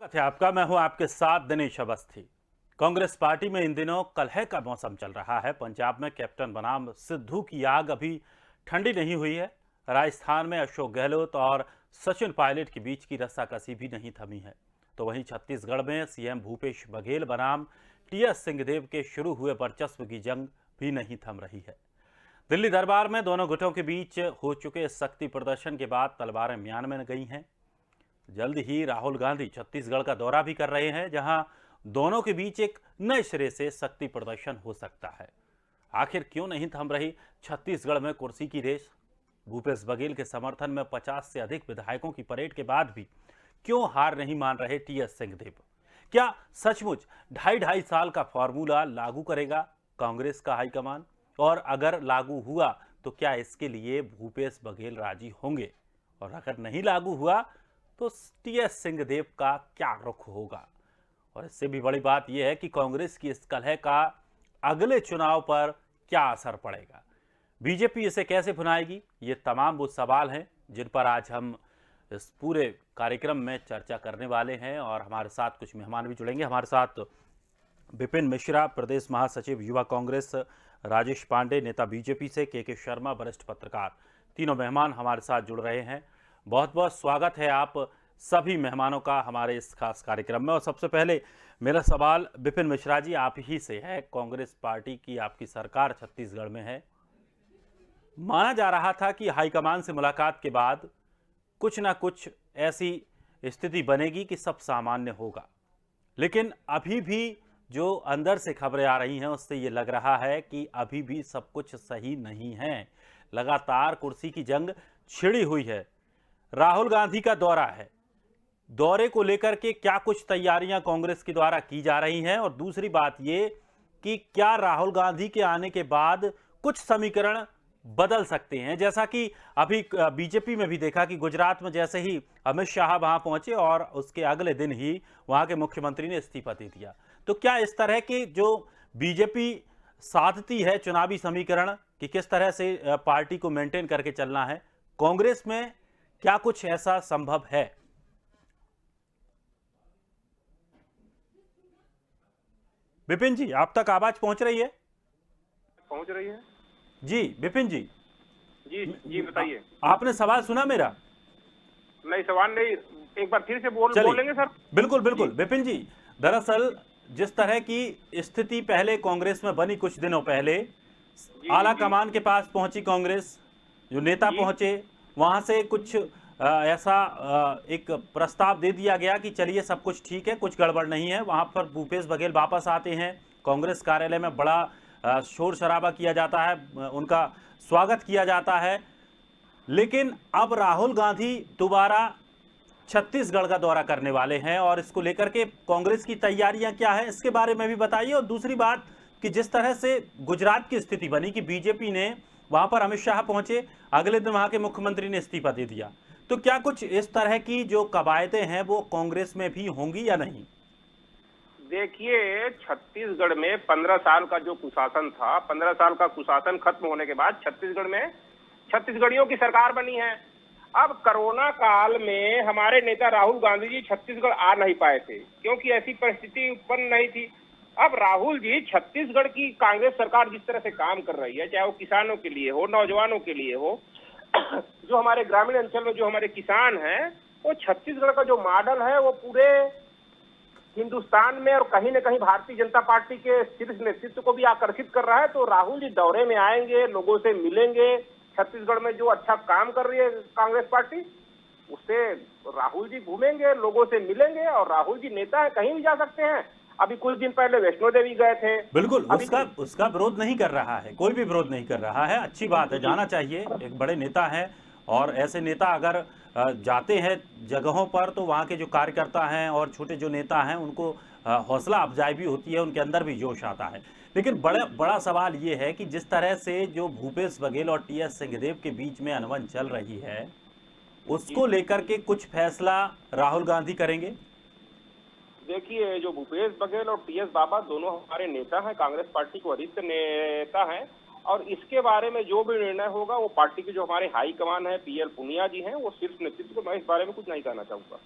स्वागत है आपका। मैं हूं आपके साथ दिनेश अवस्थी। कांग्रेस पार्टी में इन दिनों कलह का मौसम चल रहा है। पंजाब में कैप्टन बनाम सिद्धू की आग अभी ठंडी नहीं हुई है। राजस्थान में अशोक गहलोत और सचिन पायलट के बीच की रस्साकसी भी नहीं थमी है। तो वहीं छत्तीसगढ़ में सीएम भूपेश बघेल बनाम टीएस सिंहदेव के शुरू हुए वर्चस्व की जंग भी नहीं थम रही है। दिल्ली दरबार में दोनों गुटों के बीच हो चुके शक्ति प्रदर्शन के बाद तलवारें म्यान में गई हैं। जल्द ही राहुल गांधी छत्तीसगढ़ का दौरा भी कर रहे हैं, जहां दोनों के बीच एक नए सिरे से शक्ति प्रदर्शन हो सकता है। आखिर क्यों नहीं थम रही छत्तीसगढ़ में कुर्सी की रेस? भूपेश बघेल के समर्थन में 50 से अधिक विधायकों की परेड के बाद भी क्यों हार नहीं मान रहे टीएस सिंहदेव? क्या सचमुच ढाई ढाई साल का फॉर्मूला लागू करेगा कांग्रेस का हाईकमान? और अगर लागू हुआ तो क्या इसके लिए भूपेश बघेल राजी होंगे? और अगर नहीं लागू हुआ तो टीएस सिंहदेव का क्या रुख होगा? और इससे भी बड़ी बात यह है कि कांग्रेस की इस कलह का अगले चुनाव पर क्या असर पड़ेगा? बीजेपी इसे कैसे भुनाएगी? ये तमाम वो सवाल हैं जिन पर आज हम इस पूरे कार्यक्रम में चर्चा करने वाले हैं। और हमारे साथ कुछ मेहमान भी जुड़ेंगे। हमारे साथ विपिन मिश्रा, प्रदेश महासचिव युवा कांग्रेस, राजेश पांडे, नेता बीजेपी से, के शर्मा, वरिष्ठ पत्रकार, तीनों मेहमान हमारे साथ जुड़ रहे हैं। बहुत बहुत स्वागत है आप सभी मेहमानों का हमारे इस खास कार्यक्रम में। और सबसे पहले मेरा सवाल विपिन मिश्रा जी आप ही से है। कांग्रेस पार्टी की आपकी सरकार छत्तीसगढ़ में है। माना जा रहा था कि हाईकमान से मुलाकात के बाद कुछ ना कुछ ऐसी स्थिति बनेगी कि सब सामान्य होगा, लेकिन अभी भी जो अंदर से खबरें आ रही हैं उससे ये लग रहा है कि अभी भी सब कुछ सही नहीं है। लगातार कुर्सी की जंग छिड़ी हुई है। राहुल गांधी का दौरा है, दौरे को लेकर के क्या कुछ तैयारियां कांग्रेस के द्वारा की जा रही हैं? और दूसरी बात ये कि क्या राहुल गांधी के आने के बाद कुछ समीकरण बदल सकते हैं? जैसा कि अभी बीजेपी में भी देखा कि गुजरात में जैसे ही अमित शाह वहां पहुंचे और उसके अगले दिन ही वहां के मुख्यमंत्री ने इस्तीफा दे दिया। तो क्या इस तरह के जो बीजेपी साधती है चुनावी समीकरण कि किस तरह से पार्टी को मेंटेन करके चलना है, कांग्रेस में क्या कुछ ऐसा संभव है? विपिन जी, आप तक आवाज पहुंच रही है? पहुंच रही है जी विपिन जी। जी जी बताइए। आपने सवाल सुना मेरा? नहीं, सवाल नहीं, एक बार फिर से बोलेंगे सर? बिल्कुल बिल्कुल विपिन जी, दरअसल जिस तरह की स्थिति पहले कांग्रेस में बनी कुछ दिनों पहले, आला कमान के पास पहुंची कांग्रेस, जो नेता पहुंचे वहां से कुछ ऐसा एक प्रस्ताव दे दिया गया कि चलिए सब कुछ ठीक है, कुछ गड़बड़ नहीं है। वहां पर भूपेश बघेल वापस आते हैं, कांग्रेस कार्यालय में बड़ा शोर शराबा किया जाता है, उनका स्वागत किया जाता है। लेकिन अब राहुल गांधी दोबारा छत्तीसगढ़ का दौरा करने वाले हैं और इसको लेकर के कांग्रेस की तैयारियां क्या है इसके बारे में भी बताइए। और दूसरी बात कि जिस तरह से गुजरात की स्थिति बनी कि बीजेपी ने वहां पर अमित शाह पहुंचे, अगले दिन वहां के मुख्यमंत्री ने इस्तीफा दे दिया, तो क्या कुछ इस तरह की जो कवायदें हैं वो कांग्रेस में भी होंगी या नहीं? देखिए, छत्तीसगढ़ में 15 साल का जो कुशासन था, 15 साल का कुशासन खत्म होने के बाद छत्तीसगढ़ में छत्तीसगढ़ियों की सरकार बनी है। अब कोरोना काल में हमारे नेता राहुल गांधी जी छत्तीसगढ़ आ नहीं पाए थे क्योंकि ऐसी परिस्थिति उत्पन्न नहीं थी। अब राहुल जी छत्तीसगढ़ की कांग्रेस सरकार जिस तरह से काम कर रही है, चाहे वो किसानों के लिए हो, नौजवानों के लिए हो, जो हमारे ग्रामीण अंचल में जो हमारे किसान हैं, वो छत्तीसगढ़ का जो मॉडल है वो पूरे हिंदुस्तान में और कहीं न कहीं भारतीय जनता पार्टी के शीर्ष नेतृत्व को भी आकर्षित कर रहा है। तो राहुल जी दौरे में आएंगे, लोगों से मिलेंगे। छत्तीसगढ़ में जो अच्छा काम कर रही है कांग्रेस पार्टी, उससे राहुल जी घूमेंगे, लोगों से मिलेंगे। और राहुल जी नेता है, कहीं भी जा सकते हैं। अभी कुछ दिन पहले वैष्णो देवी गए थे। बिल्कुल, उसका विरोध नहीं कर रहा है, कोई भी विरोध नहीं कर रहा है। अच्छी बात है, जाना चाहिए, एक बड़े नेता है। और ऐसे नेता अगर जाते हैं जगहों पर तो वहाँ के जो कार्यकर्ता हैं और छोटे जो नेता हैं उनको हौसला अफजाई भी होती है, उनके अंदर भी जोश आता है। लेकिन बड़ा सवाल ये है कि जिस तरह से जो भूपेश बघेल और टीएस सिंहदेव के बीच में अनबन चल रही है, उसको लेकर के कुछ फैसला राहुल गांधी करेंगे? देखिए, जो भूपेश बघेल और टीएस बाबा दोनों हमारे नेता हैं, कांग्रेस पार्टी को वरिष्ठ नेता हैं। और इसके बारे में जो भी निर्णय होगा वो पार्टी के जो हमारे हाई कमान है, पीएल पुनिया जी हैं, वो शीर्ष नेतृत्व को, मैं इस बारे में कुछ नहीं कहना चाहूंगा।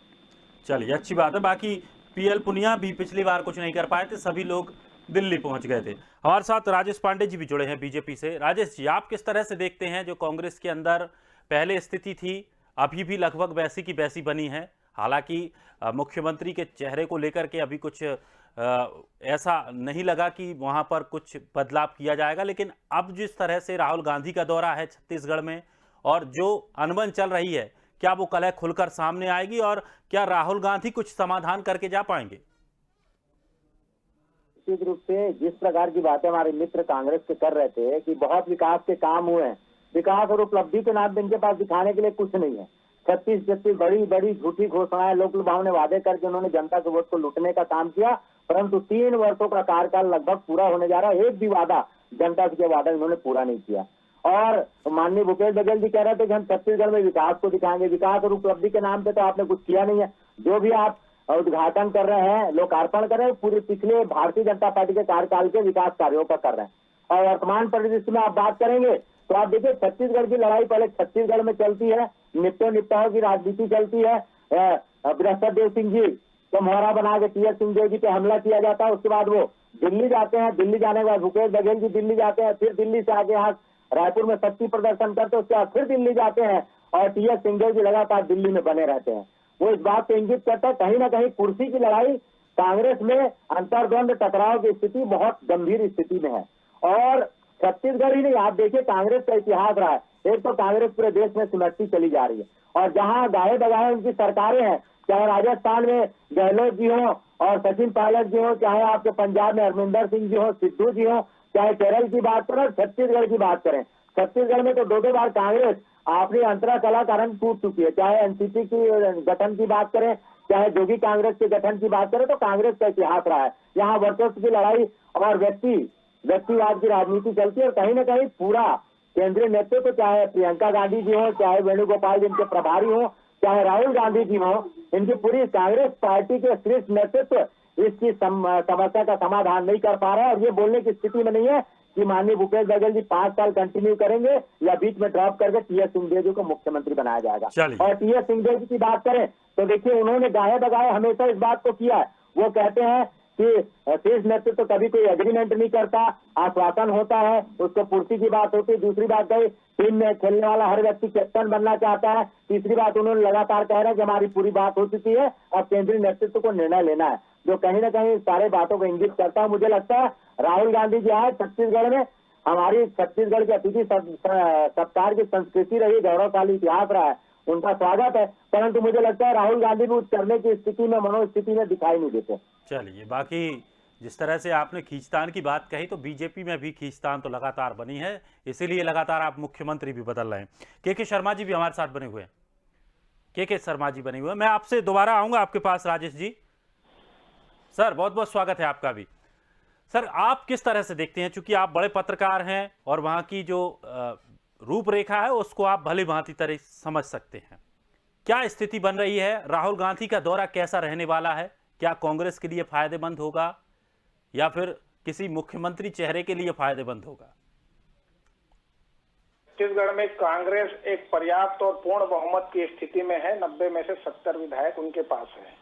चलिए, अच्छी बात है। बाकी पीएल पुनिया भी पिछली बार कुछ नहीं कर पाए थे, सभी लोग दिल्ली पहुंच गए थे। हमारे साथ राजेश पांडे जी भी जुड़े हैं बीजेपी से। राजेश जी, आप किस तरह से देखते हैं जो कांग्रेस के अंदर पहले स्थिति थी, अभी भी लगभग वैसी की वैसी बनी है? हालांकि मुख्यमंत्री के चेहरे को लेकर के अभी कुछ ऐसा नहीं लगा कि वहां पर कुछ बदलाव किया जाएगा, लेकिन अब जिस तरह से राहुल गांधी का दौरा है छत्तीसगढ़ में और जो अनबन चल रही है, क्या वो कलह खुलकर सामने आएगी और क्या राहुल गांधी कुछ समाधान करके जा पाएंगे? निश्चित रूप से जिस प्रकार की बातें हमारे मित्र कांग्रेस के कर रहे थे कि बहुत विकास के काम हुए हैं, विकास और उपलब्धि के नाम पे इनके पास दिखाने के लिए कुछ नहीं है। 36 बड़ी बड़ी झूठी घोषणाएं, लोक लुभावने वादे करके उन्होंने जनता के वोट को लूटने का काम किया, परंतु 3 वर्षों का कार्यकाल लगभग पूरा होने जा रहा है, एक भी वादा जनता के वादा इन्होंने पूरा नहीं किया। और माननीय भूपेश बघेल जी कह रहे थे कि हम छत्तीसगढ़ में विकास को दिखाएंगे, विकास और उपलब्धि के नाम पे तो आपने कुछ किया नहीं है। जो भी आप उद्घाटन कर रहे हैं, लोकार्पण कर रहे हैं, पूरे पिछले भारतीय जनता पार्टी के कार्यकाल के विकास कार्यों का कर रहे हैं। और वर्तमान परिदृश्य में आप बात करेंगे तो आप देखिए छत्तीसगढ़ की लड़ाई पहले छत्तीसगढ़ में चलती है, निपटाओ की राजनीति चलती है। बृहस्पति सिंह जी को मोहरा बना के टीएस सिंहदेव जी पे हमला किया जाता है, उसके बाद वो दिल्ली जाते हैं, दिल्ली जाने के बाद भूपेश बघेल जी दिल्ली जाते हैं, फिर दिल्ली से आके यहाँ रायपुर में शक्ति प्रदर्शन करते हैं, उसके बाद फिर दिल्ली जाते हैं और टीएस सिंहदेव जी लगातार दिल्ली में बने रहते हैं। वो इस बात को इंगित करता है कहीं ना कहीं कुर्सी की लड़ाई कांग्रेस में अंतर्द्वंद टकराव की स्थिति बहुत गंभीर स्थिति में है। और छत्तीसगढ़ ही नहीं, आप देखिए कांग्रेस का इतिहास रहा है, एक तो कांग्रेस पूरे देश में सिमटती चली जा रही है और जहां गाहे बगाहे उनकी सरकारें हैं, चाहे राजस्थान में गहलोत जी हो और सचिन पायलट जी हो, चाहे आपके पंजाब में हरमिंदर सिंह जी हो, सिद्धू जी हो, चाहे केरल की बात करें, छत्तीसगढ़ की बात करें, छत्तीसगढ़ में तो 2 बार कांग्रेस अपनी अंतरा कला कारण टूट चुकी है। चाहे एनसीपी की गठन की बात करें, चाहे जोगी कांग्रेस के गठन की बात करें, तो कांग्रेस का इतिहास रहा है। यहाँ वर्चस्व की लड़ाई और व्यक्तिवाद की राजनीति चलती है और कहीं ना कहीं पूरा केंद्रीय नेतृत्व, चाहे प्रियंका गांधी जी हो, चाहे वेणुगोपाल जी इनके प्रभारी हो, चाहे राहुल गांधी जी हो, इनकी पूरी कांग्रेस पार्टी के शीर्ष नेतृत्व इसकी समस्या का समाधान नहीं कर पा रहा है और ये बोलने की स्थिति में नहीं है कि माननीय भूपेश बघेल जी 5 साल कंटिन्यू करेंगे या बीच में ड्रॉप करके टीएस सिंहदेव जी को मुख्यमंत्री बनाया जाएगा। और टीएस सिंहदेव जी की बात करें तो देखिए उन्होंने गाहे बगाहे हमेशा इस बात को किया है। वो कहते हैं कि शीर्ष नेतृत्व तो कभी कोई एग्रीमेंट नहीं करता, आश्वासन होता है, उसको पूर्ति की बात होती है। दूसरी बात है टीम में खेलने वाला हर व्यक्ति कैप्टन बनना चाहता है। तीसरी बात उन्होंने लगातार कह रहे हैं कि हमारी पूरी बात हो चुकी है, अब केंद्रीय नेतृत्व को निर्णय लेना है, जो कहीं ना कहीं सारे बातों को इंगित करता है। मुझे लगता है राहुल गांधी जी आए छत्तीसगढ़ में, हमारी छत्तीसगढ़ के अतिथि सत्कार की संस्कृति रही, गौरवशाली इतिहास रहा है, उनका स्वागत है, परंतु मुझे लगता है राहुल गांधी भी उस करने की स्थिति में, मनोस्थिति में दिखाई नहीं देते। चलिए, बाकी जिस तरह से आपने खींचतान की बात कही तो बीजेपी में भी खींचतान तो लगातार बनी है, इसीलिए लगातार आप मुख्यमंत्री भी बदल रहे हैं। के शर्मा जी भी हमारे साथ बने हुए हैं। के शर्मा जी बने हुए हैं। मैं आपसे दोबारा आऊंगा आपके पास राजेश जी। सर, बहुत बहुत स्वागत है आपका भी। सर, आप किस तरह से देखते हैं, चूंकि आप बड़े पत्रकार हैं और वहां की जो रूपरेखा है उसको आप भली भांति तरह समझ सकते हैं, क्या स्थिति बन रही है? राहुल गांधी का दौरा कैसा रहने वाला है? क्या कांग्रेस के लिए फायदेमंद होगा या फिर किसी मुख्यमंत्री चेहरे के लिए फायदेमंद होगा? छत्तीसगढ़ में कांग्रेस एक पर्याप्त और पूर्ण बहुमत की स्थिति में है। 90 में से 70 विधायक उनके पास है।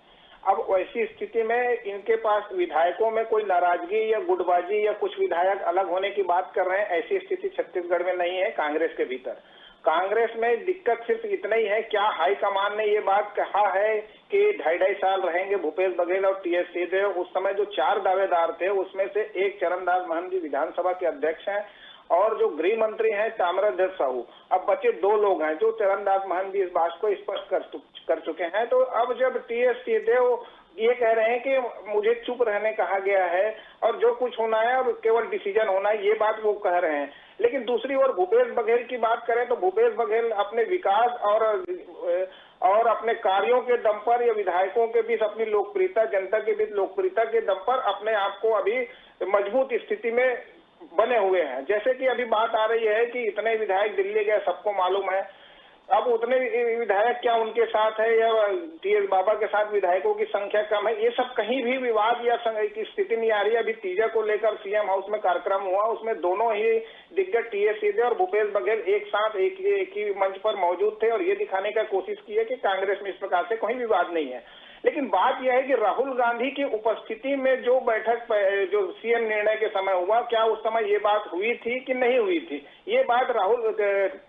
अब वैसी स्थिति में इनके पास विधायकों में कोई नाराजगी या गुटबाजी या कुछ विधायक अलग होने की बात कर रहे हैं, ऐसी स्थिति छत्तीसगढ़ में नहीं है कांग्रेस के भीतर। कांग्रेस में दिक्कत सिर्फ इतना ही है, क्या हाईकमान ने ये बात कहा है कि 2.5 साल रहेंगे भूपेश बघेल और टीएस सिंहदेव। उस समय जो 4 दावेदार थे उसमें से एक चरणदास महंत जी विधानसभा के अध्यक्ष हैं और जो गृह मंत्री हैं ताम्रध्वज साहू। अब बचे 2 लोग हैं जो चरणदास महंत जी इस बात को स्पष्ट कर चुके हैं। तो अब जब टीएस सिंहदेव ये कह रहे हैं कि मुझे चुप रहने कहा गया है और जो कुछ होना है अब केवल डिसीजन होना है, ये बात वो कह रहे हैं। लेकिन दूसरी ओर भूपेश बघेल की बात करें तो भूपेश बघेल अपने विकास और अपने कार्यों के दम पर या विधायकों के बीच अपनी लोकप्रियता, जनता के बीच लोकप्रियता के दम पर अपने आप को अभी मजबूत स्थिति में बने हुए हैं। जैसे कि अभी बात आ रही है कि इतने विधायक दिल्ली गए, सबको मालूम है। अब उतने विधायक क्या उनके साथ है या टीएस बाबा के साथ विधायकों की संख्या कम है, ये सब कहीं भी विवाद या की स्थिति नहीं आ रही है। अभी तीजा को लेकर सीएम हाउस में कार्यक्रम हुआ, उसमें दोनों ही दिग्गज टीएस सिंहदेव और भूपेश बघेल एक साथ एक ही मंच पर मौजूद थे और ये दिखाने का कोशिश की है कि कांग्रेस में इस प्रकार से कोई विवाद नहीं है। लेकिन बात यह है कि राहुल गांधी की उपस्थिति में जो बैठक जो सीएम निर्णय के समय हुआ, क्या उस समय ये बात हुई थी कि नहीं हुई थी? ये बात राहुल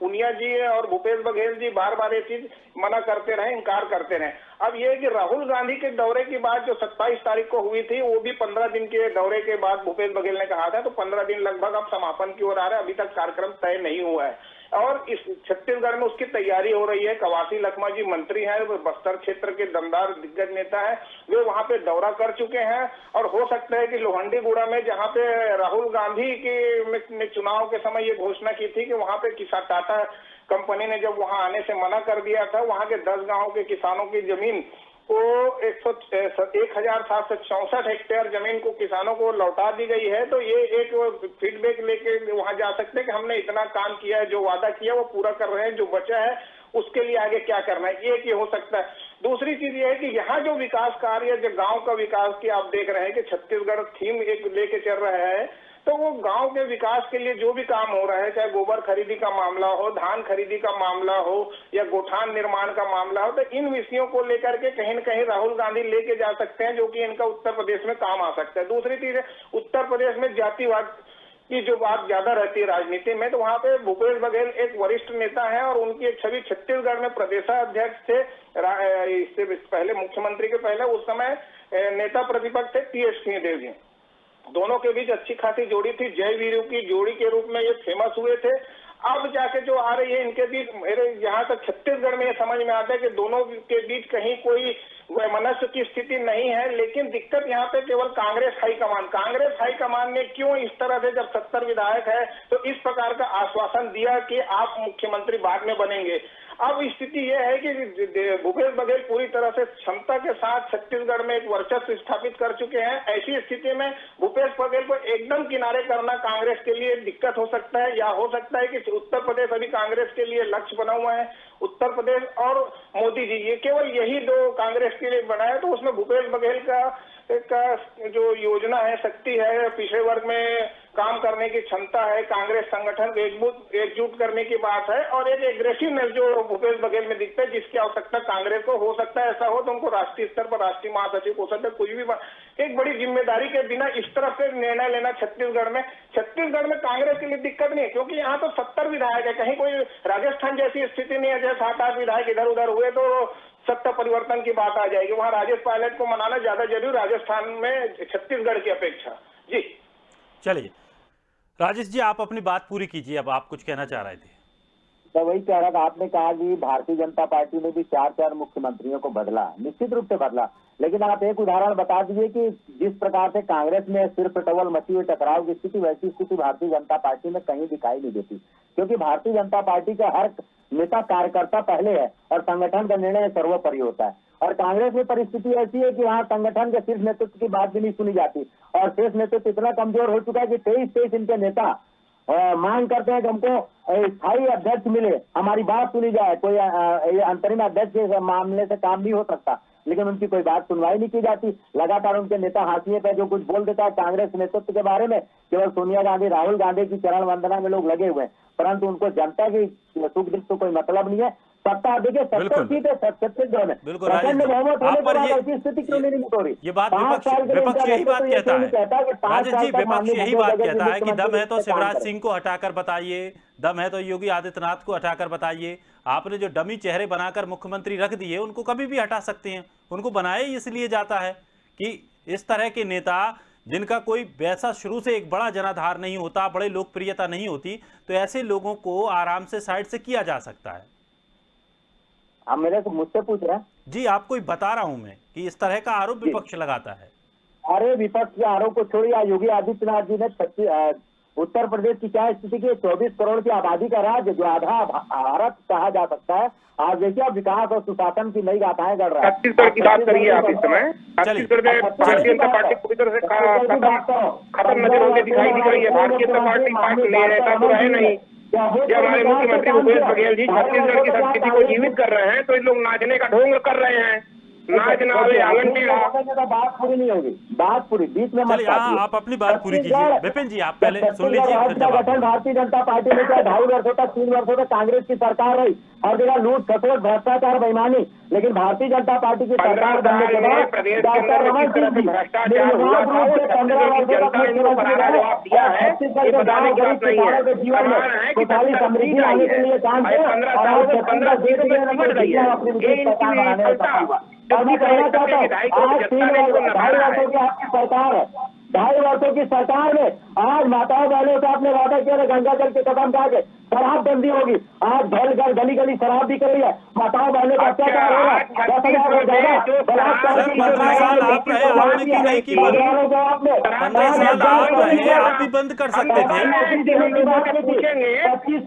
पुनिया जी और भूपेश बघेल जी बार बार ये चीज मना करते रहे, इनकार करते रहे। अब ये है कि राहुल गांधी के दौरे की बात जो 27 तारीख को हुई थी, वो भी 15 दिन के दौरे के बाद भूपेश बघेल ने कहा था, तो 15 दिन लगभग अब समापन की ओर आ रहा है, अभी तक कार्यक्रम तय नहीं हुआ है। और इस छत्तीसगढ़ में उसकी तैयारी हो रही है। कवासी लखमा जी मंत्री हैं, वो बस्तर क्षेत्र के दमदार दिग्गज नेता हैं, वे वहां पे दौरा कर चुके हैं और हो सकता है कि लोहंडीगुड़ा में, जहां पे राहुल गांधी ने चुनाव के समय ये घोषणा की थी कि वहां पे टाटा कंपनी ने जब वहां आने से मना कर दिया था, वहां के 10 गांव के किसानों की जमीन को 1764 हेक्टेयर जमीन को किसानों को लौटा दी गई है। तो ये एक फीडबैक लेके वहां जा सकते हैं कि हमने इतना काम किया है, जो वादा किया वो पूरा कर रहे हैं, जो बचा है उसके लिए आगे क्या करना है, ये हो सकता है। दूसरी चीज ये है कि यहाँ जो विकास कार्य, जो गांव का विकास की आप देख रहे हैं कि छत्तीसगढ़ थीम एक लेके चल रहा है, तो वो गांव के विकास के लिए जो भी काम हो रहा है, चाहे गोबर खरीदी का मामला हो, धान खरीदी का मामला हो या गोठान निर्माण का मामला हो, तो इन विषयों को लेकर के कहीं न कहीं राहुल गांधी लेके जा सकते हैं, जो कि इनका उत्तर प्रदेश में काम आ सकता है। दूसरी चीज है, उत्तर प्रदेश में जातिवाद की जो बात ज्यादा रहती है राजनीति में, तो वहां पे भूपेश बघेल एक वरिष्ठ नेता है और उनकी एक छवि छत्तीसगढ़ में प्रदेशाध्यक्ष थे, इससे पहले मुख्यमंत्री के पहले उस समय नेता प्रतिपक्ष थे टी.एस. सिंहदेव जी। दोनों के बीच अच्छी खासी जोड़ी थी, जय वीरू की जोड़ी के रूप में ये फेमस हुए थे। अब जाके जो आ रही है इनके बीच, मेरे यहाँ तक छत्तीसगढ़ में ये समझ में आता है कि दोनों के बीच कहीं कोई मनस्य की स्थिति नहीं है, लेकिन दिक्कत यहाँ पे केवल कांग्रेस हाईकमान ने क्यों इस तरह से, जब 70 विधायक है, तो इस प्रकार का आश्वासन दिया कि आप मुख्यमंत्री बाद में बनेंगे। अब स्थिति यह है कि भूपेश बघेल पूरी तरह से क्षमता के साथ छत्तीसगढ़ में एक वर्चस्व स्थापित कर चुके हैं। ऐसी स्थिति में भूपेश बघेल को एकदम किनारे करना कांग्रेस के लिए दिक्कत हो सकता है, या हो सकता है कि उत्तर प्रदेश अभी कांग्रेस के लिए लक्ष्य बना हुआ है। उत्तर प्रदेश और मोदी जी, ये केवल यही दो कांग्रेस के लिए बना है, तो उसमें भूपेश बघेल का जो योजना है, शक्ति है, पिछड़े वर्ग में काम करने की क्षमता है, कांग्रेस संगठन को एकजुट करने की बात है, और एक एग्रेसिवनेस जो भूपेश बघेल में दिखता है, जिसकी आवश्यकता कांग्रेस को हो सकता है। ऐसा हो तो उनको राष्ट्रीय स्तर पर राष्ट्रीय महासचिव हो सकता है, कुछ भी एक बड़ी जिम्मेदारी के बिना इस तरह से निर्णय लेना छत्तीसगढ़ में कांग्रेस के लिए दिक्कत नहीं है, क्योंकि यहाँ तो 70 विधायक है। कहीं कोई राजस्थान जैसी स्थिति नहीं है, जैसे 7-8 विधायक इधर उधर हुए तो सत्ता परिवर्तन की बात आ जाएगी। वहाँ राजेश पायलट को मनाना ज्यादा जरूरी राजस्थान में छत्तीसगढ़ की अपेक्षा। जी चलिए राजेश जी, आप अपनी बात पूरी कीजिए, अब आप कुछ कहना चाह रहे थे। तो वही कह रहा था, आपने कहा कि भारतीय जनता पार्टी ने भी 4 मुख्यमंत्रियों को बदला, निश्चित रूप से बदला, लेकिन आप एक उदाहरण बता दीजिए कि जिस प्रकार से कांग्रेस में सिर पिटवल मची हुई टकराव की स्थिति, वैसी स्थिति भारतीय जनता पार्टी में कहीं दिखाई नहीं देती, क्योंकि भारतीय जनता पार्टी का हर नेता कार्यकर्ता पहले है और संगठन का निर्णय सर्वोपरि होता है। और कांग्रेस में परिस्थिति ऐसी है कि वहाँ संगठन के शीर्ष नेतृत्व की बात भी नहीं सुनी जाती, और शीर्ष नेतृत्व इतना कमजोर हो चुका है कि 23 इनके नेता मांग करते हैं कि हमको स्थायी अध्यक्ष मिले, हमारी बात सुनी जाए। कोई अंतरिम अध्यक्ष के मामले से काम नहीं हो सकता, लेकिन उनकी कोई बात सुनवाई नहीं की जाती। लगातार उनके नेता हाशिए पे जो कुछ बोल देता है कांग्रेस नेतृत्व के बारे में, केवल सोनिया गांधी, राहुल गांधी की चरण वंदना में लोग लगे हुए हैं, परंतु उनको जनता की सुख दुख तो कोई मतलब नहीं है। सत्ता देखिए 70 सीट है छत्तीसगढ़ में, प्रचंड बहुमत होने के बाद ऐसी स्थिति क्यों नहीं हो रही? ये बात विपक्ष यही बात कहता है राजेश जी, विपक्ष यही बात कहता है कि दम है तो शिवराज सिंह को हटाकर बताइए, दम है तो योगी आदित्यनाथ को हटाकर बताइए। आपने जो डमी चेहरे बनाकर मुख्यमंत्री रख दिए, उनको कभी भी हटा सकते हैं। उनको बनाया इसलिए जाता है कि इस तरह के नेता जिनका कोई वैसा शुरू से एक बड़ा जनाधार नहीं होता, बड़े लोकप्रियता नहीं होती, तो ऐसे लोगों को आराम से साइड से किया जा सकता है। आप मेरे से मुझसे पूछ रहे हैं? जी, आपको बता रहा हूं मैं कि इस तरह का आरोप विपक्ष लगाता है। अरे विपक्ष के आरोप को छोड़िए, योगी आदित्यनाथ जी ने उत्तर प्रदेश की क्या स्थिति की, 24 करोड़ की आबादी का राज्य, जो आधा भारत कहा जा सकता है, आज देखिए विकास और सुशासन की नई गाथाएं गढ़ रहा है। छत्तीसगढ़ की बात करिए आप इस समय। छत्तीसगढ़ में भारतीय जनता पार्टी पूरी तरह से खत्म नजर होकर दिखाई दी गई है। भारतीय जनता पार्टी नेता तो है नहीं। जब हमारे मुख्यमंत्री भूपेश बघेल जी छत्तीसगढ़ की संस्कृति को जीवित कर रहे हैं, तो इन लोग नाचने का ढोंग कर रहे हैं। नाच नावे आंगन टेढ़ा। तो बात पूरी नहीं होगी, बात पूरी बीच में मत चलिए हाँ, काटिए। आप अपनी बात पूरी कीजिए। विपिन जी आप पहले सुन लीजिए, फिर छत्तीसगढ़ जवाब गठन दीजिए। भारतीय जनता पार्टी में क्या 2.5 वर्षों तक 3 वर्षों तक कांग्रेस की सरकार रही, हर जगह लूट खसोट भ्रष्टाचार बेईमानी, लेकिन भारतीय जनता पार्टी की 15 सरकार बनने के साल में बाद प्रदेश के डॉक्टर अंदर रमन किस तरह सिंह से जी भ्रष्टाचार हुआ निर्विवाद था वो रूप से 15 छत्तीसगढ़ की वर्षों तक जनता ने इनको मुख्यमंत्री करारा रहे जवाब दिया और है। छत्तीसगढ़ ये के बताने गांव की गरीब बात नहीं है। किसानों के जीवन में सवाल है कि खुशहाली 70 समृद्धि सीट आई लाने है, के लिए काम भाई किया 15 और सालों आज में 15 छत्तीसगढ़ सीटों देश में में सीट गई है। अपनी ये विशेष इनकी सरकार बनाने में विफलता, सफल हुआ। और जबकि मैं कहना प्रदेश चाहता के हूँ विधायकों और आज जनता ने इनको 2.5 नकारा है। वर्षों की आपकी सरकार है, 2.5 वर्षों की सरकार में आज माताओं बहनों से आपने वादा किया था गंगा जल के कदम उठा के शराबबंदी होगी, आज घर गली गली शराब बिक रही है, माताओं बहनों का अत्याचार हो रहा है, 10,000 से ज्यादा बलात्कार सर, 15 साल आप रहे, आपने क्यों नहीं की बंद? नौजवानों को आपने 15 साल आप रहे, आप भी बंद कर सकते थे। पूछेंगे 25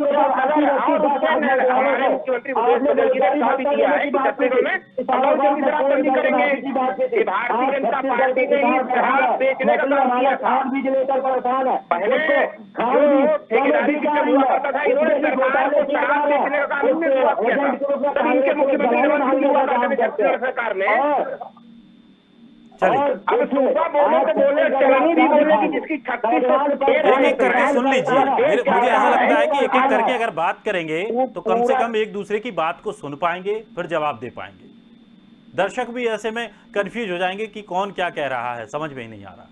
हमारे मुख्यमंत्री भूपेश बघेल जी ने कहा भी किया है कि छत्तीसगढ़ में बहुत जल्दी शराबबंदी करेंगे। ये भारतीय जनता पार्टी ने ही शराब बेचने का काम किया था। बीज लेकर परेशान है पहले जो ठेकेदारी सिस्टम हुआ करता था, इन्होंने सरकार को शराब बेचने का काम इनने शुरुआत किया था। तब इनके मुख्यमंत्री रमन सिंह जी हुआ करते थे छत्तीसगढ़ सरकार में। चलिए अब सुबह बोले तो बोले, चलनी भी बोले कि जिसकी 36 एक एक करके सुन लीजिए। मुझे ऐसा लगता है कि एक एक करके अगर बात करेंगे तो कम से कम एक दूसरे की बात को सुन पाएंगे, फिर जवाब दे पाएंगे। दर्शक भी ऐसे में कंफ्यूज हो जाएंगे कि कौन क्या कह रहा है, समझ में ही नहीं आ रहा।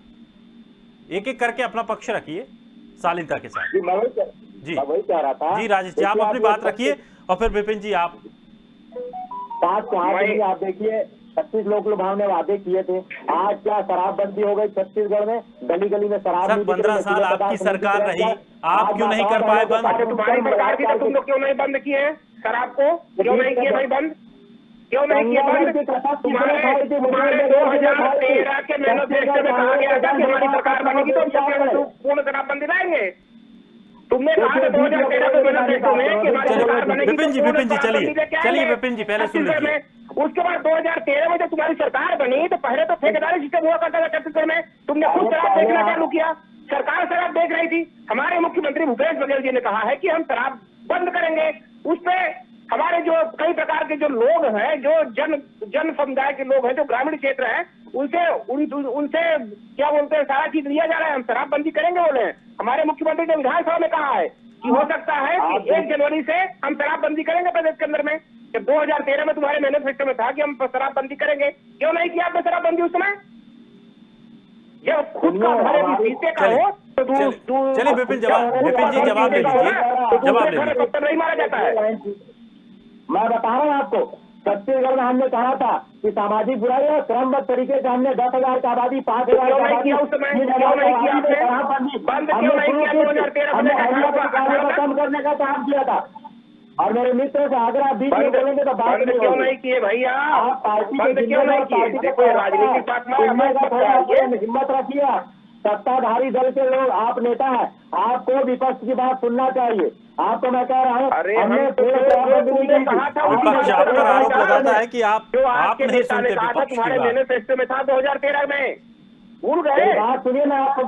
एक एक करके अपना पक्ष रखिए शालीनता के साथ। जी वही कह रहा था जी राजेश जी, आप अपनी बात रखिए और फिर विपिन जी आप। 5 को आज आप देखिए 36 लोक लुभावने ने वादे किए थे, आज क्या शराबबंदी हो गई छत्तीसगढ़ में, गली गली में शराब। सर 15 साल आपकी सरकार रही, आप क्यों नहीं कर पाए बंद? तुम्हारी सरकार की तो तुम लोग क्यों नहीं बंद किए शराब को? क्यों नहीं किए भाई बंद? क्यों नहीं किए बंद? तुम्हारे 2013 के मैनिफेस्टो में कहा गया था कि हमारी सरकार बनेगी तो हम छत्तीसगढ़ पूर्ण शराबबंदी लाएंगे। तुमने कहा था 2013 के मैनिफेस्टो में कि हमारी सरकार बनेगी। विपिन जी चलिए विपिन जी पहले सुन लीजिए। उसके बाद 2013 में जब तुम्हारी सरकार बनी तो पहले तो ठेकेदारी सिस्टम हुआ करता था छत्तीसगढ़ में, तुमने खुद शराब बेचना चालू किया। सरकार शराब बेच रही थी। हमारे मुख्यमंत्री भूपेश बघेल जी ने कहा है कि हम शराब बंद करेंगे। उस पे हमारे जो कई प्रकार के जो लोग हैं, जो जन समुदाय के लोग हैं, जो ग्रामीण क्षेत्र है, उनसे क्या बोलते हैं, सारा चीज लिया जा रहा है। हम शराबबंदी करेंगे बोले। हमारे मुख्यमंत्री ने विधानसभा में कहा है कि हो सकता है कि 1 जनवरी से हम शराबबंदी करेंगे प्रदेश के अंदर में। जब 2013 में तुम्हारे मैनिफेस्टो में था कि हम शराबबंदी करेंगे, क्यों नहीं किया आपने शराबबंदी उस समय? जब खुद का भरे भी पीते का हो तो चलिए विपिन जी जवाब ले लीजिए, जवाब ले लीजिए। तो नहीं मारा जाता है। मैं बता रहा हूँ आपको, छत्तीसगढ़ में हमने कहा था कि सामाजिक बुराई और क्रमबद्ध तरीके से हमने 10,000 की आबादी 5,000 क्यों नहीं किया उस समय? क्यों नहीं किया आपने? बंद क्यों नहीं किया 2013 में? कम करने का काम किया था। और मेरे मित्र से अगर आप बीच में बोलेंगे तो बात बंद क्यों नहीं किए भैया? आप पार्टी बंद क्यों नहीं किए? देखो राजनीतिक बात में हिम्मत रखिए। सत्ताधारी दल के लोग, आप नेता है, आपको विपक्ष की बात सुनना चाहिए। आपको मैं कह रहा हूँ, विपक्ष आप पर आरोप लगाता है कि आप नहीं सुनते विपक्ष की तुम्हारे मैनिफेस्टो में था 2013 में, भूल गए? बात सुनिए, मैं आपको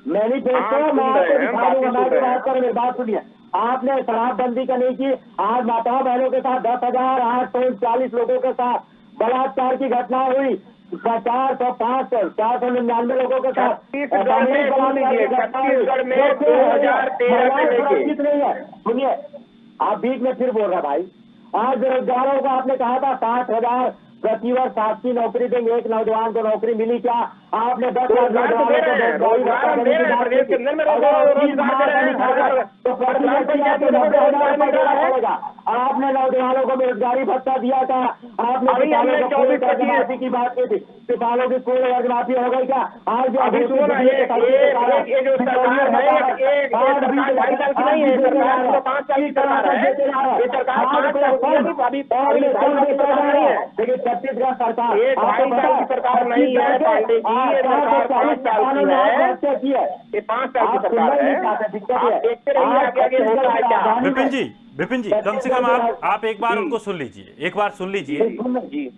मैनिफेस्टो में आपको दिखा दूंगा, मैं बात करें, मेरी बात सुनिए। आपने शराबबंदी का नहीं की, आज माताओं बहनों के साथ 10,840 लोगों के साथ बलात्कार की घटना हुई, 499 लोगों के साथ छत्तीसगढ़ में 2013 सुरक्षित नहीं है। सुनिए, आप बीच में फिर बोल रहे भाई। आज बेरोजगारों को आपने कहा था 60,000 प्रतिवर्ष शासकीय नौकरी देंगे, एक नौजवान को नौकरी मिली क्या? आपने 10 लाख नौजवानों को आपने नौजवानों को बेरोजगारी भत्ता दिया था। आपने कर्जमाफी की बात की थी, किसानों की कोई कर्जमाफी हो गई क्या? आज जो अभी सुनो ना, ये जो सरकार है, ये सरकार 2.5 साल की नहीं है, सरकार 5 साल की सरकार है। ये सरकार 5 साल की अभी 2.5 साल की सरकार नहीं है। लेकिन छत्तीसगढ़ सरकार ये 2.5 साल की सरकार नहीं है पांडे जी, ये सरकार 5 साल की है। ये 5 साल की सरकार है। आप देखते रहिए आगे आगे होता है क्या। विपिन जी कम से कम आप एक बार उनको सुन लीजिए, एक बार सुन लीजिए जी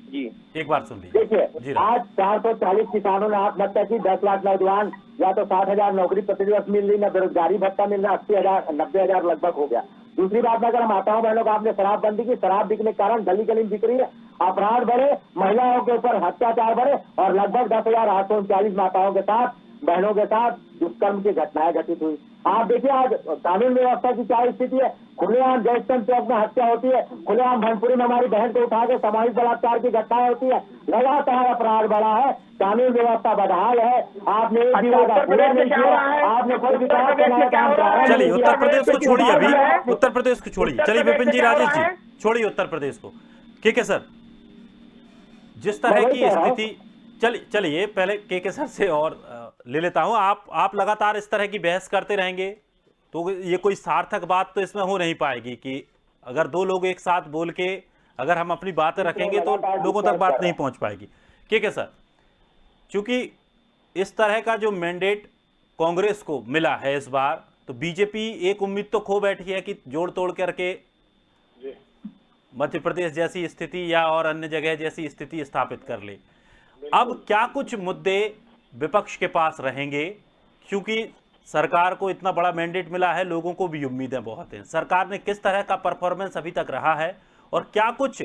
एक बार सुन लीजिए। देखिए, आज 440 किसानों ने आत्महत्या की, 10 लाख नौजवान, या तो 60,000 नौकरी प्रतिवर्ष मिल रही, न बेरोजगारी भत्ता मिल रहा, 80,000 90,000 लगभग हो गया। दूसरी बात में अगर माताओं बहनों का आपने शराबबंदी की, शराब बिकने के कारण गली गली में बिक रही है। अपराध बढ़े, महिलाओं के ऊपर अत्याचार बढ़े और लगभग 10,839 माताओं के साथ, बहनों के साथ दुष्कर्म की घटनाएं घटित हुई। आप देखिए आज कानून व्यवस्था की क्या स्थिति है। खुलेआम जयस्तंभ चौक में हत्या होती है, खुलेआम भनपुरी में हमारी बहन को उठा के सामूहिक बलात्कार की घटनाएं होती है। लगातार अपराध बढ़ा है, कानून व्यवस्था बदहाल है। आपने एक भी वादा पूरा नहीं किया, आपने कोई विकास का नया काम प्रारंभ चलिए नहीं उत्तर किया। प्रदेश को छोड़िए, अभी है। उत्तर प्रदेश को छोड़िए। चलिए विपिन जी, राजेश जी, छोड़िए उत्तर प्रदेश को। ठीक है सर, जिस तरह की स्थिति, चलिए पहले के सर से और ले लेता हूं। आप लगातार इस तरह की बहस करते रहेंगे तो ये कोई सार्थक बात तो इसमें हो नहीं पाएगी कि अगर दो लोग एक साथ बोल के अगर हम अपनी बातें रखेंगे तो लोगों तक बात नहीं पहुंच पाएगी। ठीक है सर, क्योंकि इस तरह का जो मैंडेट कांग्रेस को मिला है इस बार, तो बीजेपी एक उम्मीद तो खो बैठी है कि जोड़ तोड़ करके मध्य प्रदेश जैसी स्थिति या और अन्य जगह जैसी स्थिति स्थापित कर ले। अब क्या कुछ मुद्दे विपक्ष के पास रहेंगे, क्योंकि सरकार को इतना बड़ा मैंडेट मिला है, लोगों को भी उम्मीदें बहुत हैं। सरकार ने किस तरह का परफॉर्मेंस अभी तक रहा है और क्या कुछ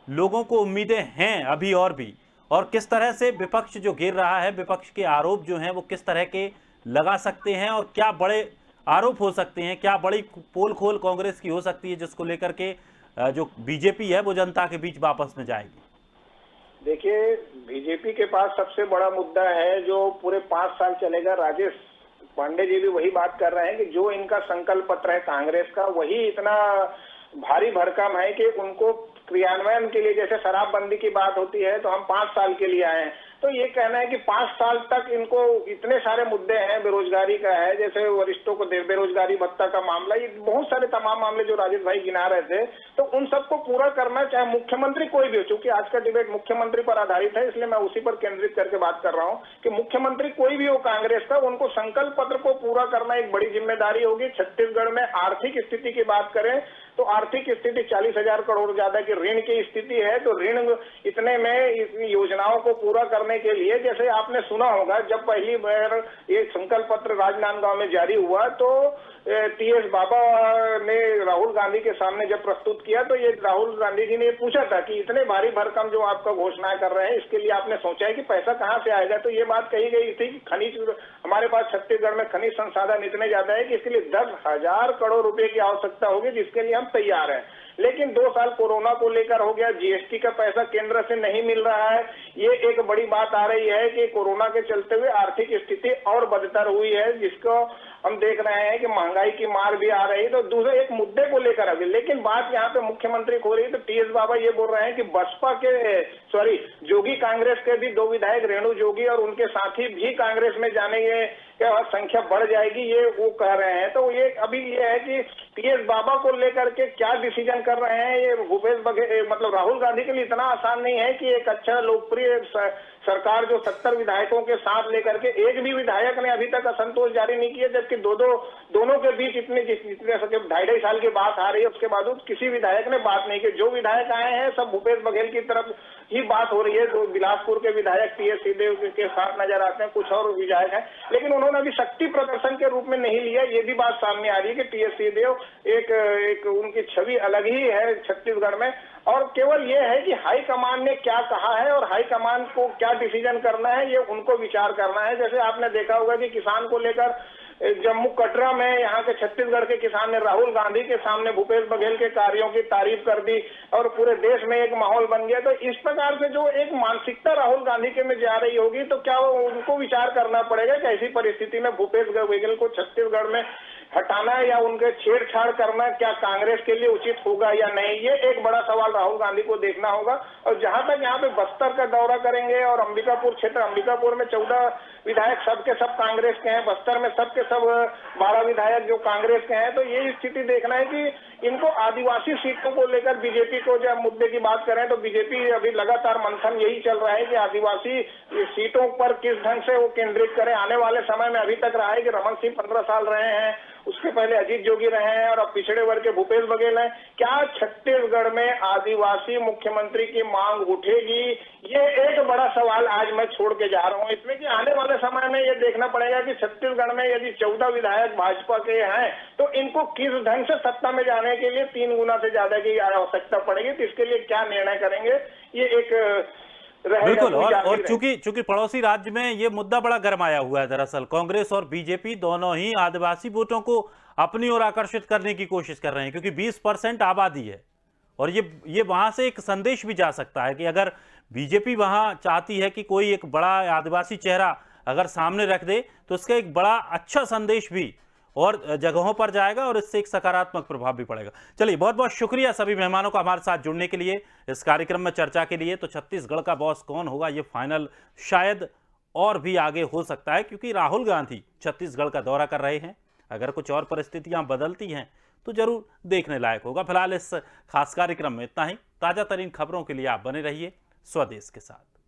लोगों को उम्मीदें हैं अभी और भी, और किस तरह से विपक्ष जो घेर रहा है, विपक्ष के आरोप जो हैं वो किस तरह के लगा सकते हैं और क्या बड़े आरोप हो सकते हैं, क्या बड़ी पोल खोल कांग्रेस की हो सकती है जिसको लेकर के जो बीजेपी है वो जनता के बीच वापस में जाएगी। देखिए, बीजेपी के पास सबसे बड़ा मुद्दा है जो पूरे 5 साल चलेगा। राजेश पांडे जी भी वही बात कर रहे हैं कि जो इनका संकल्प पत्र है कांग्रेस का, वही इतना भारी भरकम है कि उनको क्रियान्वयन के लिए, जैसे शराबबंदी की बात होती है तो हम 5 साल के लिए आए हैं, तो ये कहना है कि 5 साल तक इनको इतने सारे मुद्दे हैं, बेरोजगारी का है, जैसे वरिष्ठों को बेरोजगारी भत्ता का मामला, ये बहुत सारे तमाम मामले जो राजेश भाई गिना रहे थे, तो उन सबको पूरा करना, चाहे मुख्यमंत्री कोई भी हो। चूंकि आज का डिबेट मुख्यमंत्री पर आधारित है, इसलिए मैं उसी पर केंद्रित करके बात कर रहा हूं कि मुख्यमंत्री कोई भी हो कांग्रेस का, उनको संकल्प पत्र को पूरा करना एक बड़ी जिम्मेदारी होगी। छत्तीसगढ़ में आर्थिक स्थिति की बात करें तो आर्थिक स्थिति 40,000 करोड़ ज्यादा की ऋण की स्थिति है, तो ऋण इतने में इस योजनाओं को पूरा करने के लिए, जैसे आपने सुना होगा जब पहली बार ये संकल्प पत्र राजनांदगांव में जारी हुआ तो टीएस बाबा ने राहुल गांधी के सामने जब प्रस्तुत किया तो ये राहुल गांधी जी ने पूछा था कि इतने भारी भरकम जो आपका घोषणाएं कर रहे हैं, इसके लिए आपने सोचा है कि पैसा कहां से आएगा। तो ये बात कही गई थी कि खनिज, हमारे पास छत्तीसगढ़ में खनिज संसाधन इतने ज्यादा है कि इसके लिए 10,000 करोड़ रुपए की आवश्यकता होगी, जिसके लिए हम तैयार हैं। लेकिन 2 साल कोरोना को लेकर हो गया, जीएसटी का पैसा केंद्र से नहीं मिल रहा है, ये एक बड़ी बात आ रही है कि कोरोना के चलते हुए आर्थिक स्थिति और बदतर हुई है, जिसको हम देख रहे हैं कि महंगाई की मार भी आ रही है। तो दूसरे एक मुद्दे को लेकर अभी, लेकिन बात यहाँ पे मुख्यमंत्री को हो रही है, तो टीएस बाबा ये बोल रहे हैं कि बसपा के जोगी कांग्रेस के भी 2 विधायक रेणु जोगी और उनके साथी भी कांग्रेस में जाने के संख्या बढ़ जाएगी, ये वो कह रहे हैं। तो ये अभी ये है कि टीएस बाबा को लेकर के क्या डिसीजन कर रहे हैं, ये भूपेश बघेल मतलब राहुल गांधी के लिए इतना आसान नहीं है कि एक अच्छा लोकप्रिय सरकार जो 70 विधायकों के साथ लेकर के, एक भी विधायक ने अभी तक असंतोष जारी नहीं किया, जबकि दोनों के बीच इतने 2.5 साल की बात आ रही है, उसके बावजूद किसी विधायक ने बात नहीं की। जो विधायक आए हैं सब भूपेश बघेल की तरफ ही बात हो रही है। तो बिलासपुर के विधायक टीएस सिंहदेव के साथ नजर आते हैं, कुछ और विधायक हैं, लेकिन उन्होंने अभी शक्ति प्रदर्शन के रूप में नहीं लिया। ये भी बात सामने आ रही है कि टीएस सिंहदेव एक उनकी छवि अलग ही है छत्तीसगढ़ में, और केवल ये है कि हाईकमान ने क्या कहा है और हाईकमान को क्या डिसीजन करना है, ये उनको विचार करना है। जैसे आपने देखा होगा कि किसान को लेकर जम्मू कटरा में यहाँ के छत्तीसगढ़ के किसान ने राहुल गांधी के सामने भूपेश बघेल के कार्यों की तारीफ कर दी और पूरे देश में एक माहौल बन गया। तो इस प्रकार से जो एक मानसिकता राहुल गांधी के में जा रही होगी, तो क्या उनको विचार करना पड़ेगा कि ऐसी परिस्थिति में भूपेश बघेल को छत्तीसगढ़ में हटाना या उनके छेड़छाड़ करना क्या कांग्रेस के लिए उचित होगा या नहीं, ये एक बड़ा सवाल राहुल गांधी को देखना होगा। और जहां तक यहाँ पे बस्तर का दौरा करेंगे और अंबिकापुर क्षेत्र, अंबिकापुर में 14 विधायक सबके सब कांग्रेस के हैं, बस्तर में सबके सब 12 विधायक जो कांग्रेस के हैं। तो ये स्थिति देखना है कि इनको आदिवासी सीटों को लेकर बीजेपी को जब मुद्दे की बात करें तो बीजेपी अभी लगातार मंथन यही चल रहा है कि आदिवासी सीटों पर किस ढंग से वो केंद्रित करें। आने वाले समय में अभी तक रहा है कि रमन सिंह 15 साल रहे हैं, उसके पहले अजीत जोगी रहे हैं और अब पिछड़े वर्ग के भूपेश बघेल हैं। क्या छत्तीसगढ़ में आदिवासी मुख्यमंत्री की मांग उठेगी, ये एक बड़ा सवाल आज मैं छोड़ के जा रहा हूं इसमें कि आने वाले समय में ये देखना पड़ेगा कि छत्तीसगढ़ में यदि 14 विधायक भाजपा के हैं तो इनको किस ढंग से सत्ता में जाने के लिए 3 गुना से ज्यादा की आवश्यकता पड़ेगी, तो इसके लिए क्या निर्णय करेंगे ये एक रहेगा। बिल्कुल। और चूंकि पड़ोसी राज्य में ये मुद्दा बड़ा गरमाया हुआ है, दरअसल कांग्रेस और बीजेपी दोनों ही आदिवासी वोटों को अपनी ओर आकर्षित करने की कोशिश कर रहे हैं, क्योंकि 20% आबादी है और ये वहां से एक संदेश भी जा सकता है कि अगर बीजेपी वहां चाहती है कि कोई एक बड़ा आदिवासी चेहरा अगर सामने रख दे तो इसका एक बड़ा अच्छा संदेश भी और जगहों पर जाएगा और इससे एक सकारात्मक प्रभाव भी पड़ेगा। चलिए, बहुत बहुत शुक्रिया सभी मेहमानों का हमारे साथ जुड़ने के लिए, इस कार्यक्रम में चर्चा के लिए। तो छत्तीसगढ़ का बॉस कौन होगा ये फाइनल शायद और भी आगे हो सकता है, क्योंकि राहुल गांधी छत्तीसगढ़ का दौरा कर रहे हैं। अगर कुछ और परिस्थितियां बदलती हैं तो जरूर देखने लायक होगा। फिलहाल इस खास कार्यक्रम में इतना ही। ताजा तरीन खबरों के लिए आप बने रहिए स्वदेश के साथ।